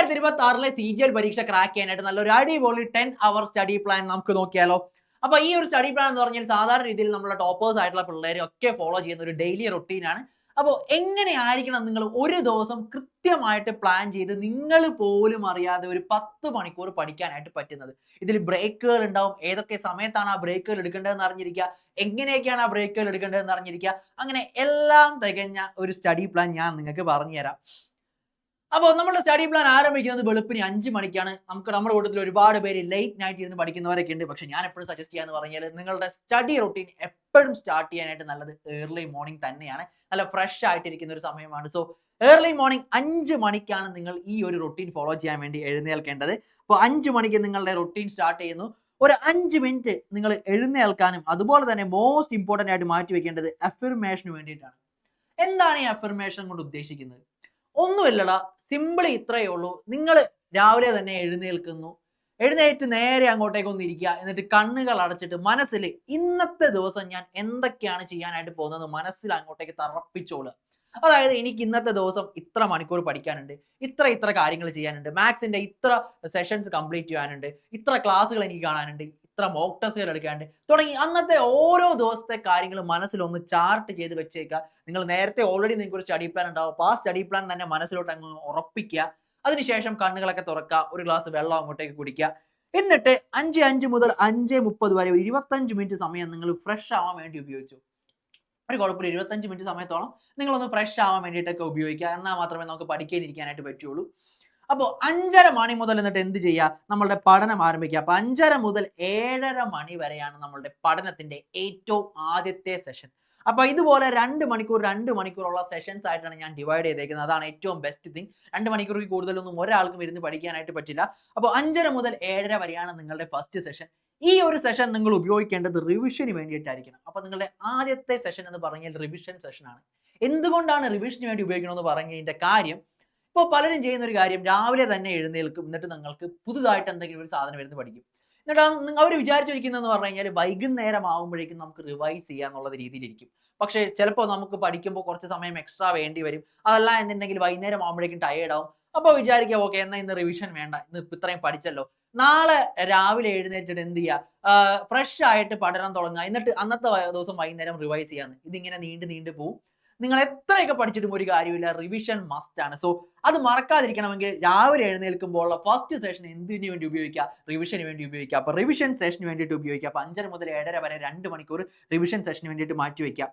2026 CGL പരീക്ഷ crack ചെയ്യാനായിട്ട് നല്ലൊരു അടിപൊളി 10 hour സ്റ്റഡി പ്ലാൻ നമുക്ക് നോക്കിയാലോ. അപ്പോൾ ഈ ഒരു സ്റ്റഡി പ്ലാൻ എന്ന് പറഞ്ഞാൽ സാധാരണ രീതിയിൽ നമ്മുടെ ടോപ്പേഴ്സ് ആയിട്ടുള്ള പിള്ളേരെ ഒക്കെ ഫോളോ ചെയ്യുന്ന ഒരു ഡെയിലി റൊട്ടീനാണ്. അപ്പോൾ എങ്ങനെയായിരിക്കണം നിങ്ങൾ ഒരു ദിവസം കൃത്യമായിട്ട് പ്ലാൻ ചെയ്ത് നിങ്ങൾ പോലും അറിയാതെ ഒരു 10 മണിക്കൂർ പഠിക്കാനായിട്ട് പറ്റുന്നത്. ഇതിൽ ബ്രേക്കുകൾ ഉണ്ടാവും, ഏതൊക്കെ സമയത്താണ് ആ ബ്രേക്കുകൾ എടുക്കേണ്ടതെന്ന് അറിഞ്ഞിരിക്കുക, എങ്ങനെയൊക്കെയാണ് ആ ബ്രേക്കുകൾ എടുക്കേണ്ടതെന്ന് അറിഞ്ഞിരിക്കുക, അങ്ങനെ എല്ലാം തികഞ്ഞ ഒരു സ്റ്റഡി പ്ലാൻ ഞാൻ നിങ്ങൾക്ക് പറഞ്ഞു തരാം. അപ്പോൾ നമ്മുടെ സ്റ്റഡി പ്ലാൻ ആരംഭിക്കുന്നത് വെളുപ്പിന് 5 മണിക്കാണ്. നമ്മുടെ കൂട്ടത്തിൽ ഒരുപാട് പേര് ലേറ്റ് നൈറ്റ് ഇരുന്ന് പഠിക്കുന്നവരൊക്കെ ഉണ്ട്. പക്ഷെ ഞാൻ എപ്പോഴും സജസ്റ്റ് ചെയ്യാന്ന് പറഞ്ഞാൽ നിങ്ങളുടെ സ്റ്റഡി റൊട്ടീൻ എപ്പോഴും സ്റ്റാർട്ട് ചെയ്യാനായിട്ട് നല്ലത് ഏർലി മോർണിംഗ് തന്നെയാണ്. നല്ല ഫ്രഷ് ആയിട്ടിരിക്കുന്ന ഒരു സമയമാണ്. സോ ഏർലി മോർണിംഗ് 5 മണിക്കാണ് നിങ്ങൾ ഈ ഒരു റൊട്ടീൻ ഫോളോ ചെയ്യാൻ വേണ്ടി എഴുന്നേൽക്കേണ്ടത്. അപ്പോൾ 5 മണിക്ക് നിങ്ങളുടെ റൊട്ടീൻ സ്റ്റാർട്ട് ചെയ്യുന്നു. ഒരു 5 മിനിറ്റ് നിങ്ങൾ എഴുന്നേൽക്കാനും അതുപോലെ തന്നെ മോസ്റ്റ് ഇമ്പോർട്ടൻ്റ് ആയിട്ട് മാറ്റി വെക്കേണ്ടത് അഫർമേഷന് വേണ്ടിയിട്ടാണ്. എന്താണ് ഈ അഫർമേഷൻ കൊണ്ട് ഉദ്ദേശിക്കുന്നത്? ഒന്നുമില്ലടാ, സിമ്പിളി ഇത്രയേ ഉള്ളൂ. നിങ്ങൾ രാവിലെ തന്നെ എഴുന്നേൽക്കുന്നു, എഴുന്നേറ്റ് നേരെ അങ്ങോട്ടേക്ക് ഒന്ന് ഇരിക്കുക, എന്നിട്ട് കണ്ണുകൾ അടച്ചിട്ട് മനസ്സിൽ ഇന്നത്തെ ദിവസം ഞാൻ എന്തൊക്കെയാണ് ചെയ്യാനായിട്ട് പോകുന്നത് മനസ്സിൽ അങ്ങോട്ടേക്ക് തറപ്പിച്ചോളുക. അതായത് എനിക്ക് ഇന്നത്തെ ദിവസം ഇത്ര മണിക്കൂർ പഠിക്കാനുണ്ട്, ഇത്ര കാര്യങ്ങൾ ചെയ്യാനുണ്ട്, മാത്സിന്റെ ഇത്ര സെഷൻസ് കംപ്ലീറ്റ് ചെയ്യാനുണ്ട്, ഇത്ര ക്ലാസ്സുകൾ എനിക്ക് കാണാനുണ്ട്, ഇത്ര മോക്ക് ടെസ്റ്റുകൾ എടുക്കാനുണ്ട് തുടങ്ങി അന്നത്തെ ഓരോ ദിവസത്തെ കാര്യങ്ങൾ മനസ്സിലൊന്ന് ചാർട്ട് ചെയ്ത് വെച്ചേക്കുക. നിങ്ങൾ നേരത്തെ ഓൾറെഡി നിങ്ങൾക്ക് ഒരു സ്റ്റഡി പ്ലാൻ ഉണ്ടാവും. അപ്പോൾ ആ സ്റ്റഡി പ്ലാൻ തന്നെ മനസ്സിലോട്ട് അങ്ങ് ഉറപ്പിക്കുക. അതിനുശേഷം കണ്ണുകളൊക്കെ തുറക്കുക, ഒരു ഗ്ലാസ് വെള്ളം അങ്ങോട്ടേക്ക് കുടിക്കുക. എന്നിട്ട് 5 മുതൽ 5:30 വരെ ഒരു 25 മിനിറ്റ് സമയം നിങ്ങൾ ഫ്രഷ് ആവാൻ വേണ്ടി ഉപയോഗിച്ചു. ഒരു കുഴപ്പമില്ല, 25 മിനിറ്റ് സമയത്തോളം നിങ്ങളൊന്ന് ഫ്രഷ് ആവാൻ വേണ്ടിയിട്ടൊക്കെ ഉപയോഗിക്കുക. എന്നാൽ മാത്രമേ നമുക്ക് പഠിക്കാനിരിക്കാനായിട്ട് പറ്റുള്ളൂ. അപ്പോൾ 5:30 മണി മുതൽ എന്നിട്ട് എന്ത് ചെയ്യുക, നമ്മളുടെ പഠനം ആരംഭിക്കുക. അപ്പോൾ 5:30 മുതൽ 7:30 മണി വരെയാണ് നമ്മളുടെ പഠനത്തിന്റെ ഏറ്റവും ആദ്യത്തെ സെഷൻ. അപ്പോൾ ഇതുപോലെ 2 മണിക്കൂറുള്ള സെഷൻസ് ആയിട്ടാണ് ഞാൻ ഡിവൈഡ് ചെയ്തേക്കുന്നത്. അതാണ് ഏറ്റവും ബെസ്റ്റ് തിങ്. 2 മണിക്കൂറിൽ കൂടുതലൊന്നും ഒരാൾക്കും ഇരുന്ന് പഠിക്കാനായിട്ട് പറ്റില്ല. അപ്പോൾ 5:30 മുതൽ 7:30 വരെയാണ് നിങ്ങളുടെ ഫസ്റ്റ് സെഷൻ. ഈ ഒരു സെഷൻ നിങ്ങൾ ഉപയോഗിക്കേണ്ടത് റിവിഷന് വേണ്ടിയിട്ടായിരിക്കണം. അപ്പോൾ നിങ്ങളുടെ ആദ്യത്തെ സെഷൻ എന്ന് പറഞ്ഞാൽ റിവിഷൻ സെഷനാണ്. എന്തുകൊണ്ടാണ് റിവിഷന് വേണ്ടി ഉപയോഗിക്കണമെന്ന് പറഞ്ഞതിന്റെ കാര്യം, ഇപ്പോൾ പലരും ചെയ്യുന്ന ഒരു കാര്യം, രാവിലെ തന്നെ എഴുന്നേൽക്കും, എന്നിട്ട് നിങ്ങൾക്ക് പുതുതായിട്ട് എന്തെങ്കിലും ഒരു സാധനം എടുത്ത് പഠിക്കും. എന്നിട്ട് അവർ വിചാരിച്ചിരിക്കുന്നതെന്ന് പറഞ്ഞു കഴിഞ്ഞാൽ വൈകുന്നേരം ആകുമ്പോഴേക്കും നമുക്ക് റിവൈസ് ചെയ്യാന്നുള്ള രീതിയിലിരിക്കും. പക്ഷേ ചിലപ്പോൾ നമുക്ക് പഠിക്കുമ്പോൾ കുറച്ച് സമയം എക്സ്ട്രാ വേണ്ടി വരും. അതല്ല എന്നുണ്ടെങ്കിൽ വൈകുന്നേരം ആകുമ്പോഴേക്കും ടയേർഡ് ആവും. അപ്പോൾ വിചാരിക്കുക, ഓക്കെ എന്നാൽ ഇന്ന് റിവിഷൻ വേണ്ട, ഇന്ന് ഇത്രയും പഠിച്ചല്ലോ, നാളെ രാവിലെ എഴുന്നേറ്റിട്ട് എന്ത് ചെയ്യുക, ഫ്രഷ് ആയിട്ട് പഠനം തുടങ്ങുക, എന്നിട്ട് അന്നത്തെ ദിവസം വൈകുന്നേരം റിവൈസ് ചെയ്യാന്ന്. ഇതിങ്ങനെ നീണ്ടു പോകും. നിങ്ങൾ എത്രയൊക്കെ പഠിച്ചിട്ടും ഒരു കാര്യമില്ല, റിവിഷൻ മസ്റ്റ് ആണ്. സോ അത് മറക്കാതിരിക്കണമെങ്കിൽ രാവിലെ എഴുന്നേൽക്കുമ്പോൾ ഫസ്റ്റ് സെഷൻ എന്തിനു വേണ്ടി ഉപയോഗിക്കുക, റിവിഷന് വേണ്ടി ഉപയോഗിക്കുക. അപ്പോൾ റിവിഷൻ സെഷന് വേണ്ടിയിട്ട് ഉപയോഗിക്കുക. അപ്പോൾ 5:30 മുതൽ 7:30 വരെ 2 മണിക്കൂർ റിവിഷൻ സെഷന് വേണ്ടിയിട്ട് മാറ്റി വയ്ക്കുക.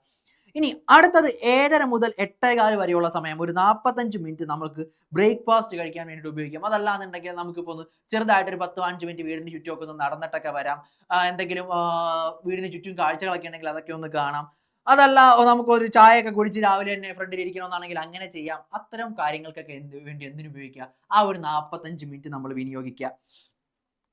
ഇനി അടുത്തത് 7:30 മുതൽ 8:15 വരെയുള്ള സമയം ഒരു 45 മിനിറ്റ് നമുക്ക് ബ്രേക്ക്ഫാസ്റ്റ് കഴിക്കാൻ വേണ്ടിയിട്ട് ഉപയോഗിക്കാം. അതല്ലാന്നുണ്ടെങ്കിൽ നമുക്കിപ്പോൾ ഒന്ന് ചെറുതായിട്ടൊരു 10-5 മിനിറ്റ് വീടിന് ചുറ്റുമൊക്കെ ഒന്ന് നടന്നിട്ടൊക്കെ വരാം. എന്തെങ്കിലും വീടിന് ചുറ്റും കാഴ്ചകളൊക്കെ ഉണ്ടെങ്കിൽ അതൊക്കെ ഒന്ന് കാണാം. അതല്ല നമുക്കൊരു ചായയൊക്കെ കുടിച്ച് രാവിലെ തന്നെ ഫ്രണ്ടിൽ ഇരിക്കണമെന്നാണെങ്കിൽ അങ്ങനെ ചെയ്യാം. അത്തരം കാര്യങ്ങൾക്കൊക്കെ എന്തിനു ഉപയോഗിക്കുക, ആ ഒരു 45 മിനിറ്റ് നമ്മൾ വിനിയോഗിക്കുക.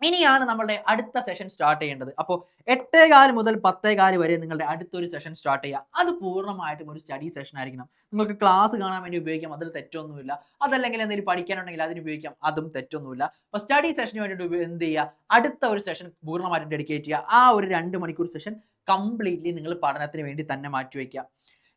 ഇനിയാണ് നമ്മളുടെ അടുത്ത സെഷൻ സ്റ്റാർട്ട് ചെയ്യേണ്ടത്. അപ്പോൾ 8:15 മുതൽ 10:15 വരെ നിങ്ങളുടെ അടുത്തൊരു സെഷൻ സ്റ്റാർട്ട് ചെയ്യുക. അത് പൂർണ്ണമായിട്ടും ഒരു സ്റ്റഡി സെഷൻ ആയിരിക്കണം. നിങ്ങൾക്ക് ക്ലാസ് കാണാൻ വേണ്ടി ഉപയോഗിക്കാം, അതിൽ തെറ്റൊന്നുമില്ല. അതല്ലെങ്കിൽ എന്തെങ്കിലും പഠിക്കാനുണ്ടെങ്കിൽ അതിന് ഉപയോഗിക്കാം, അതും തെറ്റൊന്നുമില്ല. അപ്പോൾ സ്റ്റഡി സെഷന് വേണ്ടിയിട്ട് എന്ത് ചെയ്യുക, അടുത്ത ഒരു സെഷൻ പൂർണ്ണമായിട്ടും ഡെഡിക്കേറ്റ് ചെയ്യുക. ആ ഒരു 2 മണിക്കൂർ സെഷൻ കംപ്ലീറ്റ്ലി നിങ്ങൾ പഠനത്തിന് വേണ്ടി തന്നെ മാറ്റിവെക്കുക.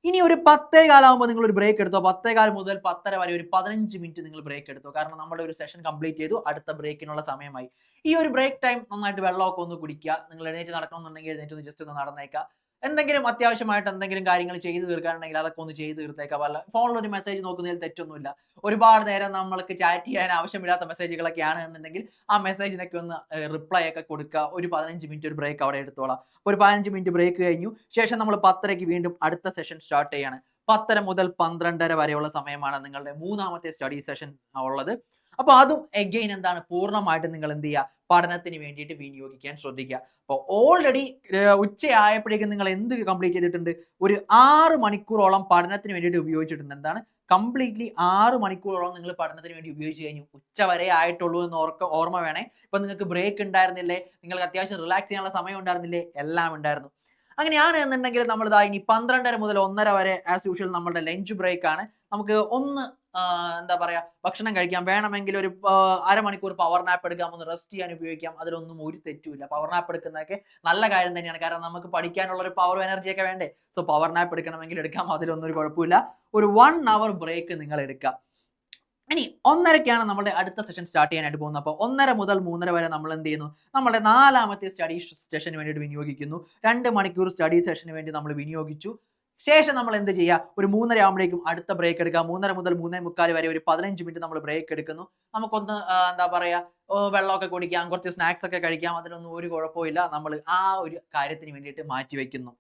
ഇനി ഒരു 10:15 ആകുമ്പോൾ നിങ്ങൾ ഒരു ബ്രേക്ക് എടുത്തോ. 10:15 മുതൽ 10:30 വരെ ഒരു 15 മിനിറ്റ് നിങ്ങൾ ബ്രേക്ക് എടുത്തോ. കാരണം നമ്മുടെ ഒരു സെഷൻ കംപ്ലീറ്റ് ചെയ്തു, അടുത്ത ബ്രേക്കിനുള്ള സമയമായി. ഈ ഒരു ബ്രേക്ക് ടൈം നന്നായിട്ട് വെള്ളമൊക്കെ ഒന്ന് കുടിക്കുക. നിങ്ങൾ എഴുന്നേറ്റ് നടക്കണമെന്നുണ്ടെങ്കിൽ എഴുന്നേറ്റ് ഒന്ന് ജസ്റ്റ് ഒന്ന് നടന്നേക്കുക. എന്തെങ്കിലും അത്യാവശ്യമായിട്ട് എന്തെങ്കിലും കാര്യങ്ങൾ ചെയ്തു തീർക്കാനുണ്ടെങ്കിൽ അതൊക്കെ ഒന്ന് ചെയ്ത് തീർത്തേക്കാം. വല്ല ഫോണിലൊരു മെസ്സേജ് നോക്കുന്നതിൽ തെറ്റൊന്നുമില്ല. ഒരുപാട് നേരം നമ്മൾക്ക് ചാറ്റ് ചെയ്യാൻ ആവശ്യമില്ലാത്ത മെസ്സേജുകളൊക്കെയാണ് എന്നുണ്ടെങ്കിൽ ആ മെസ്സേജിനൊക്കെ ഒന്ന് റിപ്ലൈ ഒക്കെ കൊടുക്കുക. ഒരു 15 മിനിറ്റ് ഒരു ബ്രേക്ക് അവിടെ എടുത്തോളാം. ഒരു 15 മിനിറ്റ് ബ്രേക്ക് കഴിഞ്ഞു ശേഷം നമ്മൾ 10:30 വീണ്ടും അടുത്ത സെഷൻ സ്റ്റാർട്ട് ചെയ്യാണ്. 10:30 മുതൽ 12:30 വരെയുള്ള സമയമാണ് നിങ്ങളുടെ മൂന്നാമത്തെ സ്റ്റഡി സെഷൻ ഉള്ളത്. അപ്പോൾ അതും എഗെയിൻ എന്താണ്, പൂർണ്ണമായിട്ടും നിങ്ങൾ എന്ത് ചെയ്യുക, പഠനത്തിന് വേണ്ടിയിട്ട് വിനിയോഗിക്കാൻ ശ്രദ്ധിക്കുക. അപ്പോൾ ഓൾറെഡി ഉച്ചയായപ്പോഴേക്കും നിങ്ങൾ എന്ത് കംപ്ലീറ്റ് ചെയ്തിട്ടുണ്ട്, ഒരു 6 മണിക്കൂറോളം പഠനത്തിന് വേണ്ടിയിട്ട് ഉപയോഗിച്ചിട്ടുണ്ട്. എന്താണ്, കംപ്ലീറ്റ്ലി 6 മണിക്കൂറോളം നിങ്ങൾ പഠനത്തിന് വേണ്ടി ഉപയോഗിച്ച് കഴിഞ്ഞു. ഉച്ച വരെ ആയിട്ടുള്ളൂ എന്ന് ഓർമ്മ വേണേ. ഇപ്പം നിങ്ങൾക്ക് ബ്രേക്ക് ഉണ്ടായിരുന്നില്ലേ, നിങ്ങൾക്ക് അത്യാവശ്യം റിലാക്സ് ചെയ്യാനുള്ള സമയം ഉണ്ടായിരുന്നില്ലേ, എല്ലാം ഉണ്ടായിരുന്നു. അങ്ങനെയാണ് എന്നുണ്ടെങ്കിൽ നമ്മൾ ഇനി 12:30 മുതൽ 1:30 വരെ ആസ് യൂഷ്വൽ നമ്മളുടെ ലഞ്ച് ബ്രേക്ക് ആണ്. നമുക്ക് ഒന്ന് എന്താ പറയാ, ഭക്ഷണം കഴിക്കാം, വേണമെങ്കിൽ ഒരു അരമണിക്കൂർ പവർ നാപ്പ് എടുക്കാം, ഒന്ന് റെസ്റ്റ് ചെയ്യാൻ ഉപയോഗിക്കാം. അതിലൊന്നും ഒരു തെറ്റുമില്ല. പവർ നാപ്പ് എടുക്കുന്നതൊക്കെ നല്ല കാര്യം തന്നെയാണ്. കാരണം നമുക്ക് പഠിക്കാനുള്ള ഒരു പവർ എനർജി ഒക്കെ വേണ്ടേ. സോ പവർ നാപ്പ് എടുക്കണമെങ്കിൽ എടുക്കാം, അതിലൊന്നും ഒരു കുഴപ്പമില്ല. ഒരു 1 hour ബ്രേക്ക് നിങ്ങൾ എടുക്കുക. ഇനി 1:30ക്കാണ് നമ്മുടെ അടുത്ത സെഷൻ സ്റ്റാർട്ട് ചെയ്യാനായിട്ട് പോകുന്നത്. അപ്പോൾ 1:30 മുതൽ 3:30 വരെ നമ്മൾ എന്ത് ചെയ്യുന്നു? നമ്മുടെ 4ാമത്തെ സ്റ്റഡി സെഷന് വേണ്ടിയിട്ട് വിനിയോഗിക്കുന്നു. 2 മണിക്കൂർ സ്റ്റഡി സെഷന് വേണ്ടി നമ്മൾ വിനിയോഗിച്ചു. ശേഷം നമ്മൾ എന്ത് ചെയ്യുക? ഒരു 3:30 ആകുമ്പോഴേക്കും അടുത്ത ബ്രേക്ക് എടുക്കുക. 3:30 മുതൽ 3:45 വരെ ഒരു 15 മിനിറ്റ് നമ്മൾ ബ്രേക്ക് എടുക്കുന്നു. നമുക്കൊന്ന് എന്താ പറയുക, വെള്ളമൊക്കെ കുടിക്കാം, കുറച്ച് സ്നാക്സ് ഒക്കെ കഴിക്കാം. അതിനൊന്നും ഒരു കുഴപ്പമില്ല. നമ്മൾ ആ ഒരു കാര്യത്തിന് വേണ്ടിയിട്ട് മാറ്റി വയ്ക്കുന്നു.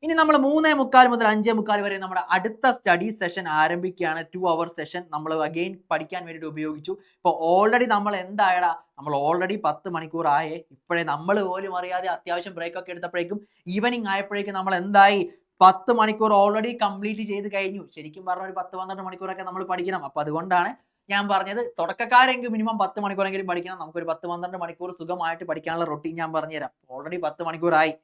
ഇനി നമ്മൾ 3:45 മുതൽ 5:45 വരെ നമ്മുടെ അടുത്ത സ്റ്റഡി സെഷൻ ആരംഭിക്കുകയാണ്. 2 അവർ സെഷൻ നമ്മൾ അഗെയിൻ പഠിക്കാൻ വേണ്ടിയിട്ട് ഉപയോഗിച്ചു. ഇപ്പോൾ ഓൾറെഡി നമ്മൾ എന്തായടാ, നമ്മൾ ഓൾറെഡി 10 മണിക്കൂർ ആയേ. ഇപ്പോഴേ നമ്മൾ പോലും അറിയാതെ അത്യാവശ്യം ബ്രേക്ക് ഒക്കെ എടുത്തപ്പോഴേക്കും ഈവനിങ് ആയപ്പോഴേക്കും നമ്മൾ എന്തായി, 10 മണിക്കൂർ ഓൾറെഡി കംപ്ലീറ്റ് ചെയ്ത് കഴിഞ്ഞു. ശരിക്കും പറഞ്ഞാൽ ഒരു 10-12 മണിക്കൂറൊക്കെ നമ്മൾ പഠിക്കണം. അപ്പോൾ അതുകൊണ്ടാണ് ഞാൻ പറഞ്ഞത്, തുടക്കക്കാരെങ്കിൽ മിനിമം 10 മണിക്കൂറെങ്കിലും പഠിക്കണം. നമുക്കൊരു 10-12 മണിക്കൂർ സുഖമായിട്ട് പഠിക്കാനുള്ള റൊട്ടീൻ ഞാൻ പറഞ്ഞുതരാം. ഓൾറെഡി 10 മണിക്കൂറായി.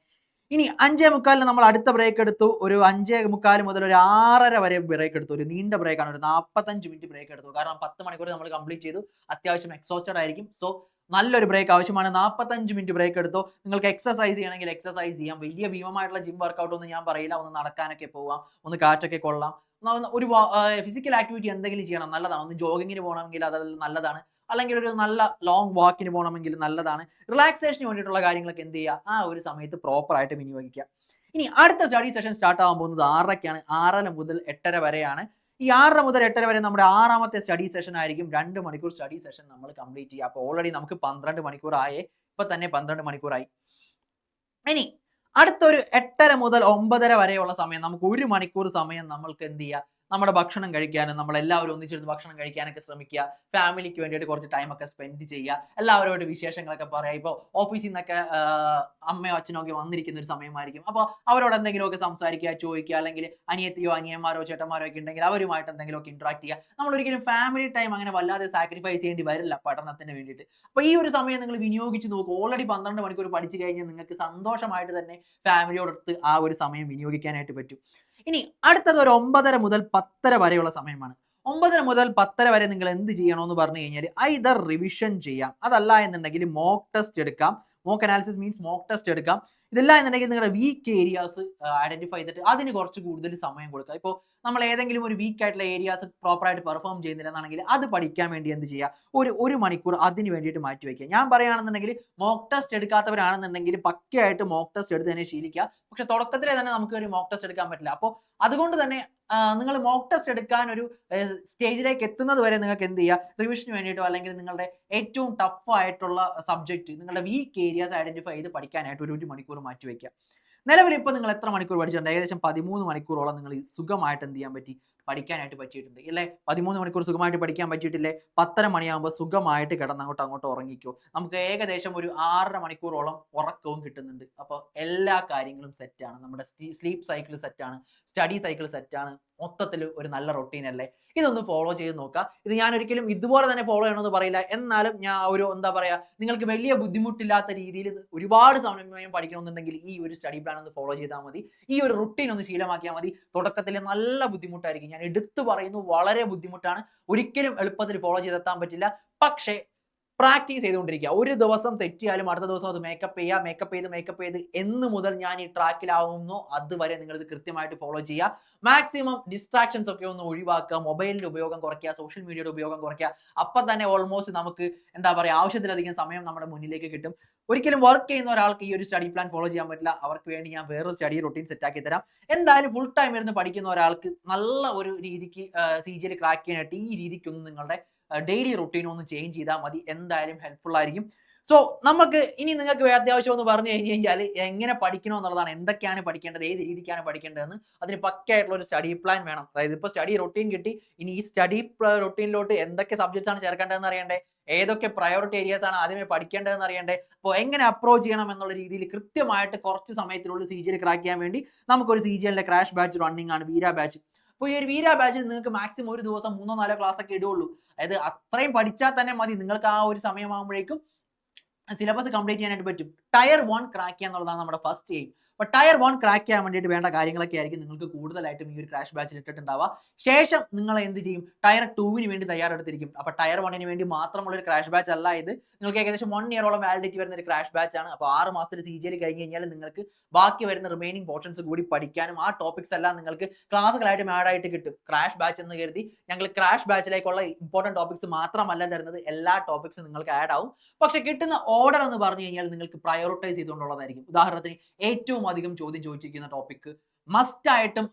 ഇനി 5:45 നമ്മൾ അടുത്ത ബ്രേക്ക് എടുത്തു. ഒരു 5:45 മുതൽ ഒരു 6:30 വരെ ബ്രേക്ക് എടുത്തു. ഒരു നീണ്ട ബ്രേക്കാണ്, ഒരു 45 മിനിറ്റ് ബ്രേക്ക് എടുത്തു. കാരണം 10 മണിക്കൂർ നമ്മൾ കംപ്ലീറ്റ് ചെയ്തു. അത്യാവശ്യം എക്സോസ്റ്റഡ് ആയിരിക്കും. സോ നല്ലൊരു ബ്രേക്ക് ആവശ്യമാണ്. 45 മിനിറ്റ് ബ്രേക്ക് എടുത്തു. നിങ്ങൾക്ക് എക്സസൈസ് ചെയ്യണമെങ്കിൽ എക്സസൈസ് ചെയ്യാം. വലിയ ഭീമമായിട്ടുള്ള ജിം വർക്കൗട്ട് ഒന്നും ഞാൻ പറയില്ല. ഒന്ന് നടക്കാനൊക്കെ പോവാം, ഒന്ന് കാറ്റൊക്കെ കൊള്ളാം, ഒരു ഫിസിക്കൽ ആക്ടിവിറ്റി എന്തെങ്കിലും ചെയ്യണം, നല്ലതാണ്. ഒന്ന് ജോഗിങ്ങിന് പോകണമെങ്കിൽ അത് നല്ലതാണ്. അല്ലെങ്കിൽ ഒരു നല്ല ലോങ് വാക്കിന് പോകണമെങ്കിൽ നല്ലതാണ്. റിലാക്സേഷന് വേണ്ടിയിട്ടുള്ള കാര്യങ്ങളൊക്കെ എന്ത് ചെയ്യുക, ആ ഒരു സമയത്ത് പ്രോപ്പർ ആയിട്ട് വിനിയോഗിക്കുക. ഇനി അടുത്ത സ്റ്റഡി സെഷൻ സ്റ്റാർട്ട് ആകാൻ പോകുന്നത് 6:30ക്കാണ്. 6:30 മുതൽ 8:30 വരെയാണ്. ഈ 6:30 മുതൽ 8:30 വരെ നമ്മുടെ 6ാമത്തെ സ്റ്റഡി സെഷൻ ആയിരിക്കും. 2 മണിക്കൂർ സ്റ്റഡി സെഷൻ നമ്മൾ കംപ്ലീറ്റ് ചെയ്യുക. അപ്പോൾ ഓൾറെഡി നമുക്ക് 12 മണിക്കൂർ ആയേ. ഇപ്പൊ തന്നെ 12 മണിക്കൂറായി. ഇനി അടുത്തൊരു 8:30 മുതൽ 9:30 വരെയുള്ള സമയം, നമുക്ക് 1 മണിക്കൂർ സമയം നമ്മൾക്ക് എന്ത് ചെയ്യുക, നമ്മുടെ ഭക്ഷണം കഴിക്കാനും, നമ്മളെല്ലാവരും ഒന്നിച്ചിരുന്ന് ഭക്ഷണം കഴിക്കാനൊക്കെ ശ്രമിക്കുക. ഫാമിലിക്ക് വേണ്ടിയിട്ട് കുറച്ച് ടൈമൊക്കെ സ്പെൻഡ് ചെയ്യുക. എല്ലാവരോട് വിശേഷങ്ങളൊക്കെ പറയുക. ഇപ്പോൾ ഓഫീസിൽ നിന്നൊക്കെ അമ്മയോ അച്ഛനോ ഒക്കെ വന്നിരിക്കുന്ന ഒരു സമയമായിരിക്കും. അപ്പോൾ അവരോട് എന്തെങ്കിലുമൊക്കെ സംസാരിക്കുക, ചോദിക്കുക. അല്ലെങ്കിൽ അനിയത്തിയോ അനിയന്മാരോ ചേട്ടന്മാരോ ഒക്കെ ഉണ്ടെങ്കിൽ അവരുമായിട്ട് എന്തെങ്കിലുമൊക്കെ ഇന്ററാക്ട് ചെയ്യുക. നമ്മൾ ഒരിക്കലും ഫാമിലി ടൈം അങ്ങനെ വല്ലാതെ സാക്രിഫൈസ് ചെയ്യേണ്ടി വരില്ല പഠനത്തിന് വേണ്ടിയിട്ട്. അപ്പോൾ ഈ ഒരു സമയം നിങ്ങൾ വിനിയോഗിച്ച് നോക്കുക. ഓൾറെഡി 12 മണിക്കൂർ പഠിച്ചു കഴിഞ്ഞാൽ നിങ്ങൾക്ക് സന്തോഷമായിട്ട് തന്നെ ഫാമിലിയോടൊത്ത് ആ ഒരു സമയം വിനിയോഗിക്കാനായിട്ട് പറ്റും. ഇനി അടുത്തത് ഒരു 9:30 മുതൽ 10:30 വരെയുള്ള സമയമാണ്. 9:30 മുതൽ 10:30 വരെ നിങ്ങൾ എന്ത് ചെയ്യണമെന്ന് പറഞ്ഞു കഴിഞ്ഞാൽ, ഐദർ റിവിഷൻ ചെയ്യാം, അതല്ല എന്നുണ്ടെങ്കിൽ മോക്ക് ടെസ്റ്റ് എടുക്കാം. Mock analysis means mock test എടുക്കാം. ഇതല്ല എന്നുണ്ടെങ്കിൽ നിങ്ങളുടെ വീക്ക് ഏരിയാസ് ഐഡന്റിഫൈ ചെയ്തിട്ട് അതിന് കുറച്ച് കൂടുതൽ സമയം കൊടുക്കുക. ഇപ്പോൾ നമ്മൾ ഏതെങ്കിലും ഒരു വീക്ക് ആയിട്ടുള്ള ഏരിയാസ് പ്രോപ്പറായിട്ട് പെർഫോം ചെയ്യുന്നില്ല എന്നാണെങ്കിൽ അത് പഠിക്കാൻ വേണ്ടി എന്ത് ചെയ്യുക, ഒരു മണിക്കൂർ അതിന് വേണ്ടിയിട്ട് മാറ്റി വയ്ക്കുക. ഞാൻ പറയുകയാണെന്നുണ്ടെങ്കിൽ മോക്ക് ടെസ്റ്റ് എടുക്കാത്തവരാണെന്നുണ്ടെങ്കിൽ പക്കയായിട്ട് മോക്ക് ടെസ്റ്റ് എടുത്ത് തന്നെ ശീലിക്കുക. പക്ഷെ തുടക്കത്തിലെ തന്നെ നമുക്ക് ഒരു മോക്ക് ടെസ്റ്റ് എടുക്കാൻ പറ്റില്ല. അപ്പോൾ അതുകൊണ്ട് തന്നെ നിങ്ങൾ മോക്ക് ടെസ്റ്റ് എടുക്കാൻ ഒരു സ്റ്റേജിലേക്ക് എത്തുന്നത് വരെ നിങ്ങൾക്ക് എന്ത് ചെയ്യുക, റിവിഷന് വേണ്ടിയിട്ടോ അല്ലെങ്കിൽ നിങ്ങളുടെ ഏറ്റവും ടഫ് ആയിട്ടുള്ള സബ്ജക്റ്റ്, നിങ്ങളുടെ വീക്ക് ഏരിയാസ് ഐഡന്റിഫൈ ചെയ്ത് പഠിക്കാനായിട്ട് ഒരു മണിക്കൂർ മാറ്റി വയ്ക്കുക. നിലവിൽ ഇപ്പോൾ നിങ്ങൾ എത്ര മണിക്കൂർ പഠിച്ചിട്ടുണ്ട്? ഏകദേശം 13 മണിക്കൂറോളം നിങ്ങൾ സുഖമായിട്ട് എന്ത് ചെയ്യാൻ പറ്റി, പഠിക്കാനായിട്ട് പറ്റിയിട്ടുണ്ട് ഇല്ലേ? 13 മണിക്കൂർ സുഖമായിട്ട് പഠിക്കാൻ പറ്റിയിട്ടില്ലേ? 10:30 മണിയാകുമ്പോൾ സുഖമായിട്ട് കിടന്ന് അങ്ങോട്ട് ഉറങ്ങിക്കോ. നമുക്ക് ഏകദേശം ഒരു 6:30 മണിക്കൂറോളം ഉറക്കവും കിട്ടുന്നുണ്ട്. അപ്പോൾ എല്ലാ കാര്യങ്ങളും സെറ്റാണ്. നമ്മുടെ സ്ലീപ്പ് സൈക്കിൾ സെറ്റാണ്, സ്റ്റഡി സൈക്കിൾ സെറ്റാണ്. മൊത്തത്തിൽ ഒരു നല്ല റൊട്ടീൻ അല്ലേ? ഇതൊന്ന് ഫോളോ ചെയ്ത് നോക്കുക. ഇത് ഞാൻ ഒരിക്കലും ഇതുപോലെ തന്നെ ഫോളോ ചെയ്യണമെന്ന് പറയില്ല. എന്നാലും ഞാൻ ഒരു എന്താ പറയുക, നിങ്ങൾക്ക് വലിയ ബുദ്ധിമുട്ടില്ലാത്ത രീതിയിൽ ഒരുപാട് സമയം പഠിക്കണമെന്നുണ്ടെങ്കിൽ ഈ ഒരു സ്റ്റഡി പ്ലാൻ ഒന്ന് ഫോളോ ചെയ്താൽ മതി. ഈ ഒരു റൊട്ടീൻ ഒന്ന് ശീലമാക്കിയാൽ മതി. തുടക്കത്തിൽ നല്ല ബുദ്ധിമുട്ടായിരിക്കും. ഞാൻ എടുത്തു പറയുന്നു, വളരെ ബുദ്ധിമുട്ടാണ്. ഒരിക്കലും എളുപ്പത്തിൽ ഫോളോ ചെയ്തെത്താൻ പറ്റില്ല. പക്ഷേ പ്രാക്ടീസ് ചെയ്തുകൊണ്ടിരിക്കുക. ഒരു ദിവസം തെറ്റിയാലും അടുത്ത ദിവസം അത് മേക്കപ്പ് ചെയ്ത് എന്ന് മുതൽ ഞാൻ ഈ ട്രാക്കിലാവുന്നു അതുവരെ നിങ്ങൾ ഇത് കൃത്യമായിട്ട് ഫോളോ ചെയ്യുക. മാക്സിമം ഡിസ്ട്രാക്ഷൻസ് ഒക്കെ ഒന്ന് ഒഴിവാക്കുക. മൊബൈലിന്റെ ഉപയോഗം കുറയ്ക്കുക, സോഷ്യൽ മീഡിയയുടെ ഉപയോഗം കുറയ്ക്കുക. അപ്പം തന്നെ ഓൾമോസ്റ്റ് നമുക്ക് എന്താ പറയുക, ആവശ്യത്തിലധികം സമയം നമ്മുടെ മുന്നിലേക്ക് കിട്ടും. ഒരിക്കലും വർക്ക് ചെയ്യുന്ന ഒരാൾക്ക് ഈ ഒരു സ്റ്റഡി പ്ലാൻ ഫോളോ ചെയ്യാൻ പറ്റില്ല. അവർക്ക് വേണ്ടി ഞാൻ വേറൊരു സ്റ്റഡി റൊട്ടീൻ സെറ്റ് ആക്കി തരാം. എന്തായാലും ഫുൾ ടൈം ഇരുന്ന് പഠിക്കുന്ന ഒരാൾക്ക് നല്ല ഒരു രീതിക്ക് CGL ക്രാക്ക് ചെയ്യാനായിട്ട് ഈ രീതിക്കൊന്നും നിങ്ങളുടെ ഡെയിലി റൊട്ടീൻ ഒന്ന് ചേഞ്ച് ചെയ്താൽ മതി. എന്തായാലും ഹെൽപ്ഫുൾ ആയിരിക്കും. സോ നമുക്ക് ഇനി നിങ്ങൾക്ക് അത്യാവശ്യം എന്ന് പറഞ്ഞു കഴിഞ്ഞാൽ എങ്ങനെ പഠിക്കണം എന്നുള്ളതാണ്. എന്തൊക്കെയാണ് പഠിക്കേണ്ടത്, ഏത് രീതിക്കാണ് പഠിക്കേണ്ടതെന്ന് അതിന് പക്കയായിട്ടുള്ള ഒരു സ്റ്റഡി പ്ലാൻ വേണം. അതായത് ഇപ്പോൾ സ്റ്റഡി റൊട്ടീൻ കിട്ടി, ഇനി ഈ സ്റ്റഡി റൊട്ടീനിലോട്ട് എന്തൊക്കെ സബ്ജക്ട്സ് ആണ് ചേർക്കേണ്ടതെന്ന് അറിയണ്ടേ, ഏതൊക്കെ പ്രയോറിറ്റി ഏരിയാസ് ആണ് ആദ്യമേ പഠിക്കേണ്ടതെന്ന് അറിയണ്ടേ, അപ്പോൾ എങ്ങനെ അപ്രോച്ച് ചെയ്യണം എന്നുള്ള രീതിയിൽ കൃത്യമായിട്ട് കുറച്ച് സമയത്തിനുള്ളിൽ CGL ക്രാക്ക് ചെയ്യാൻ വേണ്ടി നമുക്കൊരു CGLന്റെ ക്രാഷ് ബാച്ച് റണ്ണിംഗ് ആണ്, വീര ബാച്ച്. അപ്പോൾ ഈ ഒരു വീര ബാച്ചിൽ നിങ്ങൾക്ക് മാക്സിമം ഒരു ദിവസം 3-4 ക്ലാസ് ഒക്കെ ഇടുള്ളൂ. അതായത് അത്രയും പഠിച്ചാൽ തന്നെ മതി. നിങ്ങൾക്ക് ആ ഒരു സമയമാകുമ്പോഴേക്കും സിലബസ് കംപ്ലീറ്റ് ചെയ്യാനായിട്ട് പറ്റും. ടയർ 1 ക്രാക്ക് ചെയ്യുക എന്നുള്ളതാണ് നമ്മുടെ ഫസ്റ്റ് എയിം. അപ്പോൾ ടയർ 1 ക്രാക്ക് ചെയ്യാൻ വേണ്ടിയിട്ട് വേണ്ട കാര്യങ്ങളൊക്കെ ആയിരിക്കും നിങ്ങൾക്ക് കൂടുതലായിട്ടും ഈ ഒരു ക്രാഷ് ബാച്ചിൽ ഇട്ടിട്ടുണ്ടാവുക. ശേഷം നിങ്ങൾ എന്ത് ചെയ്യും? ടയർ 2വിന് വേണ്ടി തയ്യാറെടുത്തിരിക്കും. അപ്പോൾ ടയർ 1ന് വേണ്ടി മാത്രമുള്ള ഒരു ക്രാഷ് ബാച്ച് അല്ല ഇത്. നിങ്ങൾക്ക് ഏകദേശം 1 ഇയറോളം വാലിഡിറ്റി വരുന്ന ഒരു ക്രാഷ് ബാച്ച് ആണ്. അപ്പോൾ 6 മാസത്തിൽ CGL കഴിഞ്ഞ് കഴിഞ്ഞാൽ നിങ്ങൾക്ക് ബാക്കി വരുന്ന റിമൈനിങ് പോർഷൻസ് കൂടി പഠിക്കാനും ആ ടോപ്പിക്സ് എല്ലാം നിങ്ങൾക്ക് ക്ലാസ്സുകളായിട്ട് ആഡ് ആയിട്ട് കിട്ടും. ക്രാഷ് ബാച്ച് എന്ന് കരുതി ഞങ്ങൾ ക്രാഷ് ബാച്ചിലേക്കുള്ള ഇമ്പോർട്ടൻറ്റ് ടോപ്പിക്സ് മാത്രമല്ല തരുന്നത്, എല്ലാ ടോപ്പിക്സും നിങ്ങൾക്ക് ആഡ് ആവും. പക്ഷെ കിട്ടുന്ന ഓർഡർ എന്ന് പറഞ്ഞു കഴിഞ്ഞാൽ നിങ്ങൾക്ക് പ്രയോറിറ്റൈസ് ചെയ്തുകൊണ്ടുള്ളതായിരിക്കും. ഉദാഹരണത്തിന് ഏറ്റവും അധികം ചോദ്യം ചോദിച്ചിരിക്കുന്ന ടോപ്പിക്, മസ്റ്റ് ആയിട്ടും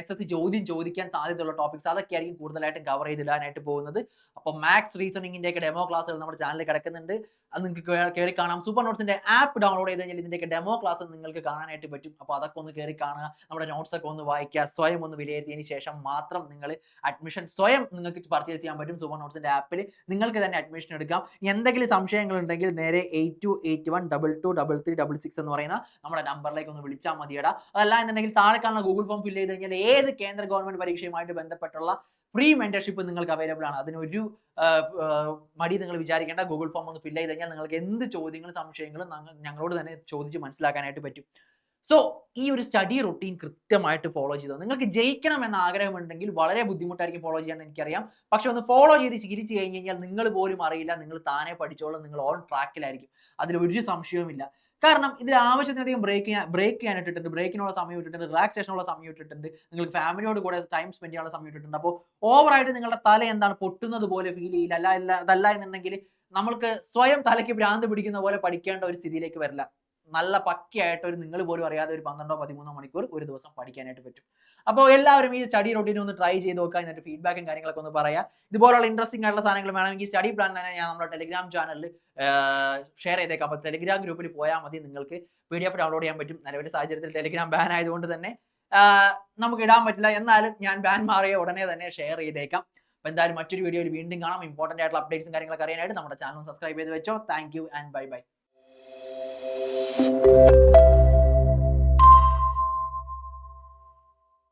SSC ചോദ്യം ചോദിക്കാൻ സാധ്യതയുള്ള ടോപ്പിക്സ് അതൊക്കെ ആയിരിക്കും കൂടുതലായിട്ടും കവർ ചെയ്തിടാനായിട്ട് പോകുന്നത്. അപ്പോൾ മാത്സ് റീസണിങ്ങിന്റെ ഒക്കെ ഡെമോ ക്ലാസ്സുകൾ നമ്മുടെ ചാനലിൽ കിടക്കുന്നുണ്ട്. അത് നിങ്ങൾക്ക് കയറി കാണാം. സൂപ്പർ നോട്ട്സിന്റെ ആപ്പ് ഡൗൺലോഡ് ചെയ്ത് കഴിഞ്ഞാൽ ഇതിന്റെയൊക്കെ ഡെമോ ക്ലാസ് നിങ്ങൾക്ക് കാണാനായിട്ട് പറ്റും. അപ്പോൾ അതൊക്കെ ഒന്ന് കയറി കാണുക, നമ്മുടെ നോട്ട്സ് ഒക്കെ ഒന്ന് വായിക്കുക, സ്വയം ഒന്ന് വിലയിരുത്തിയതിന് ശേഷം മാത്രം നിങ്ങൾ അഡ്മിഷൻ സ്വയം നിങ്ങൾക്ക് പർച്ചേസ് ചെയ്യാൻ പറ്റും. സൂപ്പർ നോട്ട്സിന്റെ ആപ്പിൽ നിങ്ങൾക്ക് തന്നെ അഡ്മിഷൻ എടുക്കാം. എന്തെങ്കിലും സംശയങ്ങൾ ഉണ്ടെങ്കിൽ നേരെ 8281223366 എന്ന് പറയുന്ന നമ്മുടെ നമ്പറിലേക്ക് ഒന്ന് വിളിച്ചാൽ മതിയടാ. അതല്ല എന്നുണ്ടെങ്കിൽ താഴെ കാണുന്ന ഗൂഗിൾ ഫോം ഫില്ല് ചെയ്ത് കഴിഞ്ഞാൽ ഏത് കേന്ദ്ര ഗവൺമെന്റ് പരീക്ഷയുമായിട്ട് ബന്ധപ്പെട്ടുള്ള ഫ്രീ മെന്റർഷിപ്പ് നിങ്ങൾക്ക് അവൈലബിൾ ആണ്. അതിനൊരു മടി നിങ്ങൾ വിചാരിക്കേണ്ട. ഗൂഗിൾ ഫോം ഒന്ന് ഫില്ല് ചെയ്ത് കഴിഞ്ഞാൽ നിങ്ങൾക്ക് എന്ത് ചോദ്യങ്ങളും സംശയങ്ങളും ഞങ്ങളോട് തന്നെ ചോദിച്ച് മനസ്സിലാക്കാനായിട്ട് പറ്റും. സോ ഈ ഒരു സ്റ്റഡി റൊട്ടീൻ കൃത്യമായിട്ട് ഫോളോ ചെയ്തോ. നിങ്ങൾക്ക് ജയിക്കണം എന്ന ആഗ്രഹമുണ്ടെങ്കിൽ വളരെ ബുദ്ധിമുട്ടായിരിക്കും ഫോളോ ചെയ്യാൻ എനിക്കറിയാം. പക്ഷെ ഒന്ന് ഫോളോ ചെയ്ത് ശീലിച്ച് കഴിഞ്ഞ് കഴിഞ്ഞാൽ നിങ്ങൾ പോലും അറിയില്ല, നിങ്ങൾ താനെ പഠിച്ചോളും, നിങ്ങൾ ഓൺ ട്രാക്കിലായിരിക്കും. അതിലൊരു സംശയവുമില്ല. കാരണം ഇതിൽ ആവശ്യത്തിനധികം ബ്രേക്ക് ചെയ്യാൻ ഇട്ടിട്ടുണ്ട്, ബ്രേക്കിനുള്ള സമയം ഇട്ടിട്ടുണ്ട്, റിലാക്സേഷനുള്ള സമയം ഇട്ടിട്ടുണ്ട്, നിങ്ങൾക്ക് ഫാമിലിയോട് കൂടെ ടൈം സ്പെൻഡ് ചെയ്യാനുള്ള സമയം ഇട്ടിട്ടുണ്ട്. അപ്പോൾ ഓവറായിട്ട് നിങ്ങളുടെ തല എന്താണ് പൊട്ടുന്നത് പോലെ ഫീൽ ചെയ്യില്ല. അതല്ല എന്നുണ്ടെങ്കിൽ നമ്മൾക്ക് സ്വയം തലയ്ക്ക് ഭ്രാന്ത് പിടിക്കുന്ന പോലെ പഠിക്കേണ്ട ഒരു സ്ഥിതിയിലേക്ക് വരില്ല. നല്ല പക്കയായിട്ട് നിങ്ങൾ പോലും അറിയാതെ ഒരു 12-13 മണിക്കൂർ ഒരു ദിവസം പഠിക്കാനായിട്ട് പറ്റും. അപ്പോൾ എല്ലാവരും ഈ സ്റ്റഡി റൊട്ടീൻ ഒന്ന് ട്രൈ ചെയ്ത് നോക്കുക. എന്നിട്ട് ഫീഡ്ബാക്കും കാര്യങ്ങളൊക്കെ ഒന്ന് പറയാം. ഇതുപോലുള്ള ഇൻട്രസ്റ്റിംഗ് ആയിട്ടുള്ള സാധനങ്ങൾ വേണമെങ്കിൽ സ്റ്റഡി പ്ലാൻ തന്നെ ഞാൻ നമ്മുടെ ടെലിഗ്രാം ചാനലിൽ ഷെയർ ചെയ്തേക്കാം. അപ്പോൾ ടെലിഗ്രാം ഗ്രൂപ്പിൽ പോയാൽ മതി, നിങ്ങൾക്ക് PDF ഡൗൺലോഡ് ചെയ്യാൻ പറ്റും. നിലവിലെ സാഹചര്യത്തിൽ ടെലിഗ്രാം ബാൻ ആയതുകൊണ്ട് തന്നെ നമുക്ക് ഇടാൻ പറ്റില്ല. എന്നാലും ഞാൻ ബാൻ മാറിയ ഉടനെ തന്നെ ഷെയർ ചെയ്തേക്കാം. അപ്പോൾ എന്തായാലും മറ്റൊരു വീഡിയോയിൽ വീണ്ടും കാണാം. ഇമ്പോർട്ടൻ്റ് ആയിട്ടുള്ള അപ്ഡേറ്റ്സും കാര്യങ്ങളൊക്കെ അറിയാനായിട്ട് നമ്മുടെ ചാനൽ സബ്സ്ക്രൈബ് ചെയ്ത് വെച്ചോ. Thank you and bye bye.